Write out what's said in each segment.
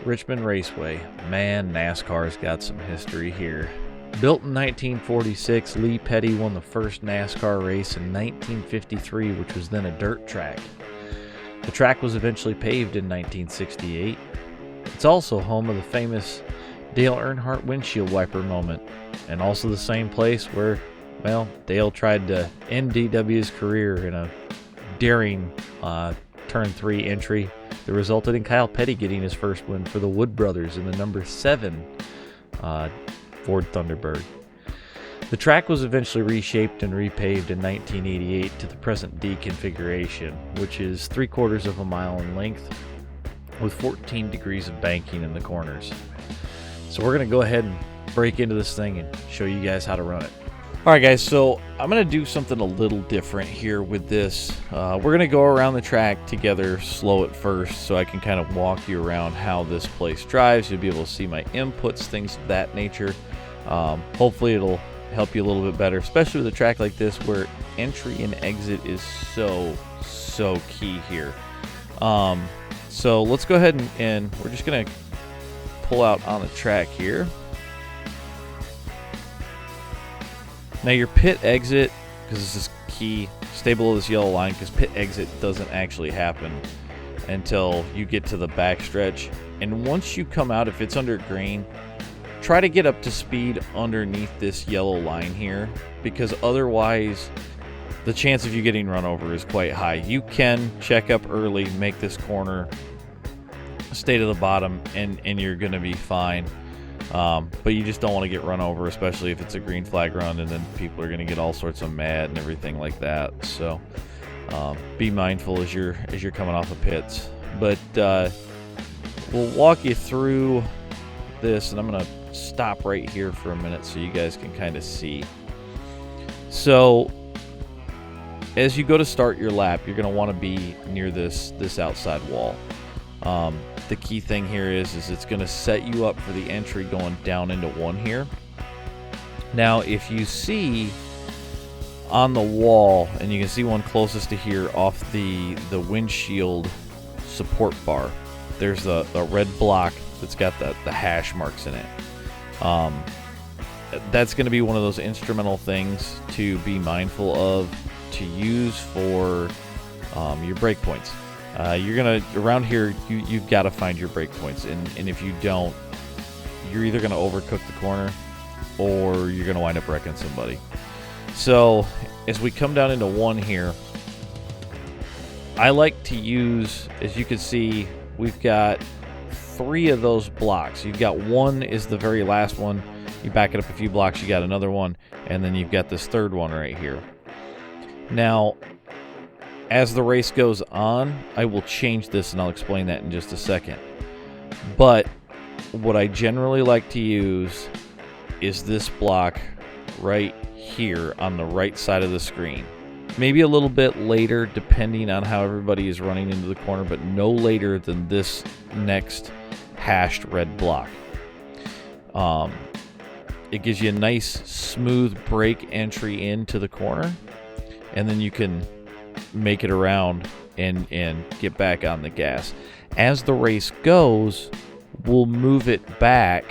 Richmond Raceway. Man, NASCAR's got some history here. Built in 1946, Lee Petty won the first NASCAR race in 1953, which was then a dirt track. The track was eventually paved in 1968. It's also home of the famous Dale Earnhardt windshield wiper moment, and also the same place where, well, Dale tried to end DW's career in a daring Turn 3 entry that resulted in Kyle Petty getting his first win for the Wood brothers in the number 7 Ford Thunderbird. The track was eventually reshaped and repaved in 1988 to the present D configuration, which is 3/4 of a mile in length with 14 degrees of banking in the corners. So we're going to go ahead and break into this thing and show you guys how to run it. Alright guys, so I'm going to do something a little different here with this. We're going to go around the track together slow at first so I can kind of walk you around how this place drives. You'll be able to see my inputs, things of that nature. Hopefully it'll help you a little bit better, especially with a track like this where entry and exit is so key here. So let's go ahead and we're just going to pull out on the track here. Now your pit exit, because this is key, stay below this yellow line because pit exit doesn't actually happen until you get to the back stretch. And once you come out, if it's under green, try to get up to speed underneath this yellow line here, because otherwise the chance of you getting run over is quite high. You can check up early, make this corner, stay to the bottom, and you're going to be fine. But you just don't want to get run over, especially if it's a green flag run, and then people are going to get all sorts of mad and everything like that. So be mindful as you're coming off of pits. But we'll walk you through this, and I'm going to stop right here for a minute so you guys can kind of see. So as you go to start your lap, you're going to want to be near this outside wall. The key thing here is it's going to set you up for the entry going down into 1 here. Now, if you see on the wall, and you can see one closest to here off the windshield support bar, there's a red block that's got the hash marks in it. That's going to be one of those instrumental things to be mindful of, to use for your brake points. You're gonna, around here, you've got to find your brake points, and if you don't, you're either gonna overcook the corner or you're gonna wind up wrecking somebody. So as we come down into 1 here, I like to use, as you can see, we've got 3 of those blocks. You've got 1 is the very last one. You back it up a few blocks, you got another one, and then you've got this 3rd one right here. Now, as the race goes on, I will change this, and I'll explain that in just a second. But what I generally like to use is this block right here on the right side of the screen. Maybe a little bit later, depending on how everybody is running into the corner, but no later than this next hashed red block. It gives you a nice, smooth brake entry into the corner, and then you can make it around and get back on the gas. As the race goes, we'll move it back,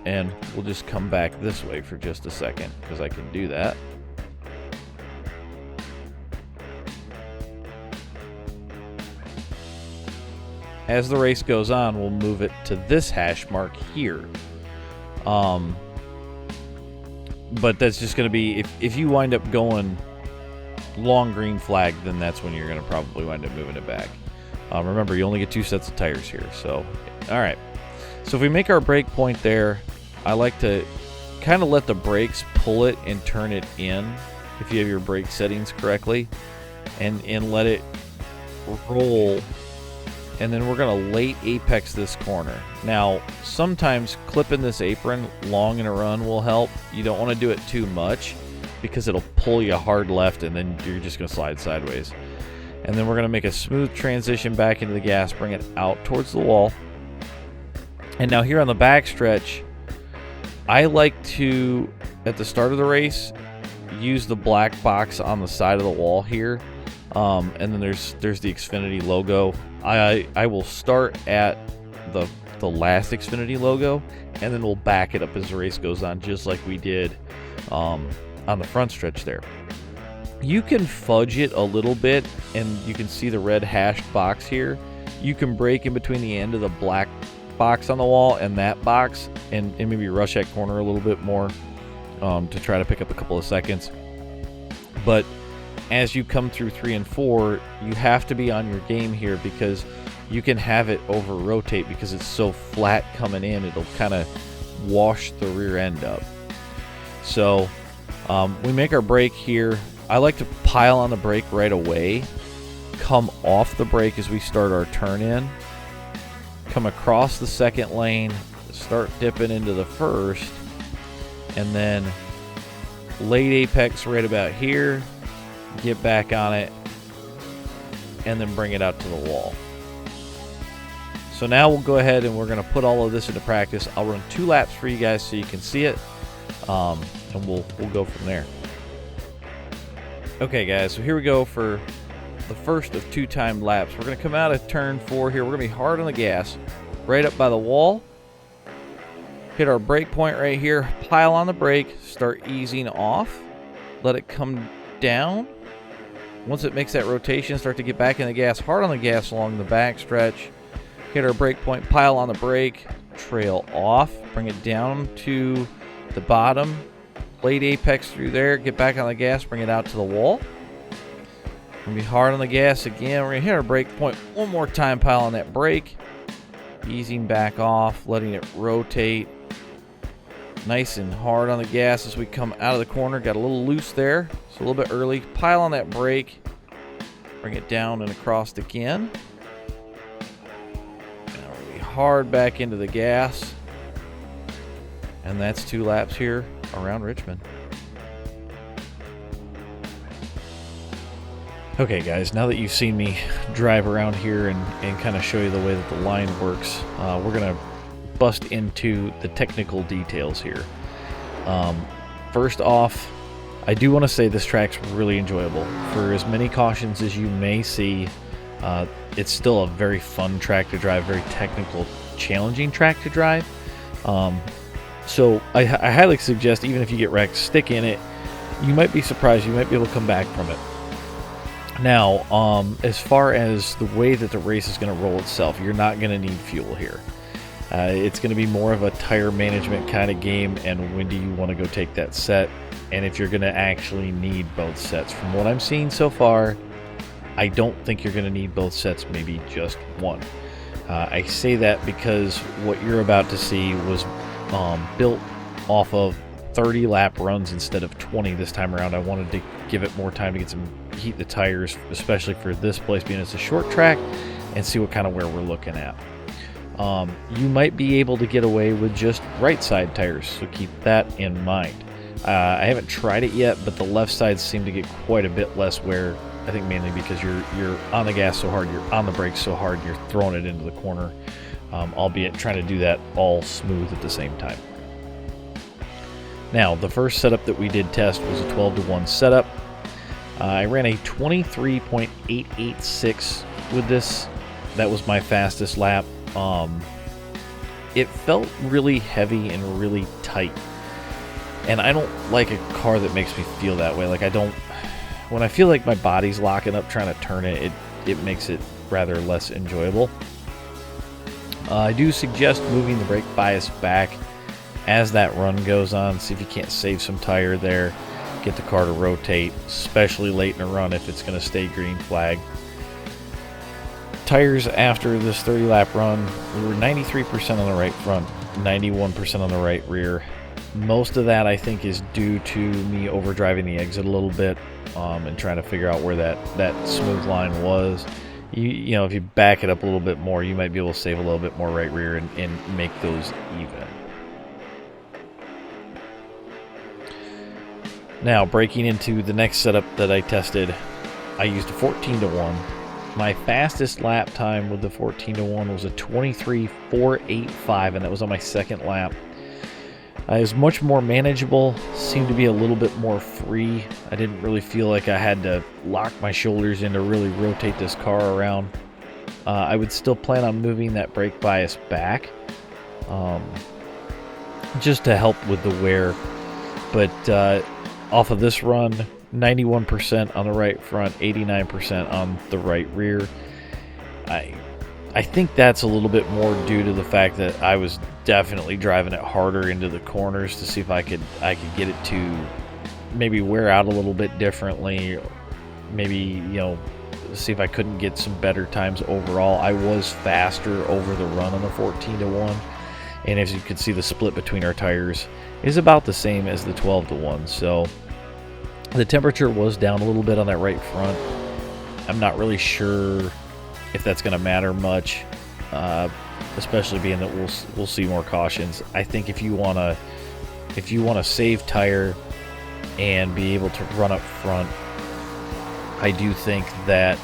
and we'll just come back this way for just a second because I can do that. As the race goes on, we'll move it to this hash mark here. But that's just going to be, if you wind up going long green flag, then that's when you're going to probably wind up moving it back. Remember, you only get 2 sets of tires here. So, all right. So if we make our brake point there, I like to kind of let the brakes pull it and turn it in, if you have your brake settings correctly, and let it roll. And then we're going to late apex this corner. Now, sometimes clipping this apron long in a run will help. You don't want to do it too much, because it'll pull you hard left, and then you're just going to slide sideways. And then we're going to make a smooth transition back into the gas, bring it out towards the wall. And now here on the back stretch, I like to, at the start of the race, use the black box on the side of the wall here. And then there's the Xfinity logo. I will start at the the last Xfinity logo, and then we'll back it up as the race goes on, just like we did on the front stretch there. You can fudge it a little bit, and you can see the red hashed box here. You can break in between the end of the black box on the wall and that box, and maybe rush that corner a little bit more to try to pick up a couple of seconds. But as you come through 3 and 4, you have to be on your game here, because you can have it over rotate because it's so flat coming in. It'll kind of wash the rear end up. So we make our brake here. I like to pile on the brake right away, come off the brake as we start our turn in, come across the second lane, start dipping into the first, and then late apex right about here, get back on it, and then bring it out to the wall. So now we'll go ahead and we're going to put all of this into practice. I'll run 2 laps for you guys so you can see it, and we'll go from there. Okay guys, so here we go for the first of 2 timed laps. We're going to come out of turn 4 here. We're going to be hard on the gas, right up by the wall, hit our brake point right here, pile on the brake, start easing off, let it come down. Once it makes that rotation, start to get back in the gas, hard on the gas along the back stretch, hit our brake point, pile on the brake, trail off, bring it down to the bottom, late apex through there, get back on the gas, bring it out to the wall. We're going to be hard on the gas again. We're going to hit our brake point one more time, pile on that brake, easing back off, letting it rotate. Nice and hard on the gas as we come out of the corner. Got a little loose there, so a little bit early. Pile on that brake, bring it down and across again. And we're going to be hard back into the gas. And that's 2 laps here around Richmond. Okay guys, now that you've seen me drive around here and kind of show you the way that the line works, we're going to bust into the technical details here. First off, I do want to say this track's really enjoyable. For as many cautions as you may see, it's still a very fun track to drive, very technical, challenging track to drive. So I highly suggest, even if you get wrecked, stick in it. You might be surprised, you might be able to come back from it. Now, as far as the way that the race is going to roll itself, you're not going to need fuel here. It's going to be more of a tire management kind of game, and when do you want to go take that set, and if you're going to actually need both sets. From what I'm seeing so far, I don't think you're going to need both sets, maybe just one. I say that because what you're about to see was built off of 30 lap runs instead of 20 this time around. I wanted to give it more time to get some heat the tires, especially for this place being it's a short track, and see what kind of wear we're looking at. You might be able to get away with just right side tires, so keep that in mind. I haven't tried it yet, but the left sides seem to get quite a bit less wear. I think mainly because you're on the gas so hard, you're on the brakes so hard, you're throwing it into the corner, albeit trying to do that all smooth at the same time. Now, the first setup that we did test was a 12-to-1 setup. I ran a 23.886 with this. That was my fastest lap. It felt really heavy and really tight. And I don't like a car that makes me feel that way. Like, when I feel like my body's locking up trying to turn it, it makes it rather less enjoyable. I do suggest moving the brake bias back as that run goes on. See if you can't save some tire there. Get the car to rotate, especially late in a run if it's going to stay green flag. Tires after this 30 lap run, we were 93% on the right front, 91% on the right rear. Most of that I think is due to me overdriving the exit a little bit and trying to figure out where that smooth line was. You know, if you back it up a little bit more, you might be able to save a little bit more right rear and make those even. Now, breaking into the next setup that I tested, I used a 14-to-1. My fastest lap time with the 14-to-1 was a 23.485, and that was on my second lap. It was much more manageable, seemed to be a little bit more free. I didn't really feel like I had to lock my shoulders in to really rotate this car around. I would still plan on moving that brake bias back, just to help with the wear. But off of this run, 91% on the right front, 89% on the right rear. I think that's a little bit more due to the fact that I was definitely driving it harder into the corners to see if I could get it to maybe wear out a little bit differently. Maybe, see if I couldn't get some better times overall. I was faster over the run on the 14-1, and as you can see, the split between our tires is about the same as the 12-1. So the temperature was down a little bit on that right front. I'm not really sure if that's going to matter much, especially being that we'll see more cautions. I think if you want to save tire and be able to run up front, I do think that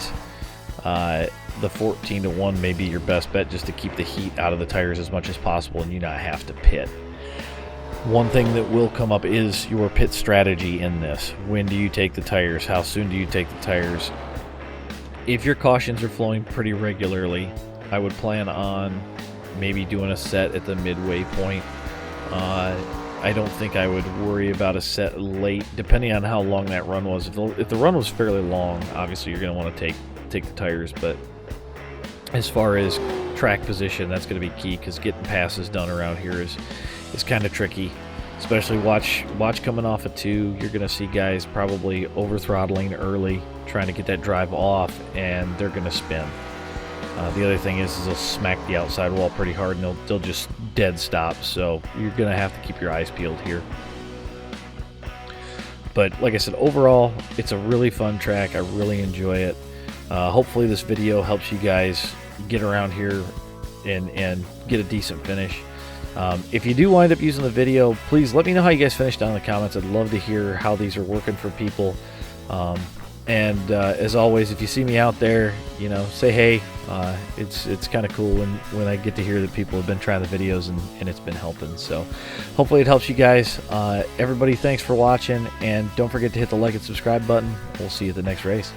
the 14-1 may be your best bet, just to keep the heat out of the tires as much as possible and you not have to pit. One thing that will come up is your pit strategy in this. When do you take the tires? How soon do you take the tires? If your cautions are flowing pretty regularly, I would plan on maybe doing a set at the midway point. I don't think I would worry about a set late, depending on how long that run was. If the run was fairly long, obviously you're going to want to take the tires, but as far as track position, that's going to be key, because getting passes done around here is kind of tricky. Especially watch coming off of 2, you're going to see guys probably over throttling early, trying to get that drive off, and they're going to spin. The other thing is they'll smack the outside wall pretty hard, and they'll just dead stop. So you're going to have to keep your eyes peeled here. But like I said, overall, it's a really fun track. I really enjoy it. Hopefully this video helps you guys get around here and get a decent finish. If you do wind up using the video, please let me know how you guys finished down in the comments. I'd love to hear how these are working for people. And as always, if you see me out there, say hey. It's kind of cool when I get to hear that people have been trying the videos and it's been helping. So hopefully it helps you guys. Everybody, thanks for watching, and don't forget to hit the like and subscribe button. We'll see you at the next race.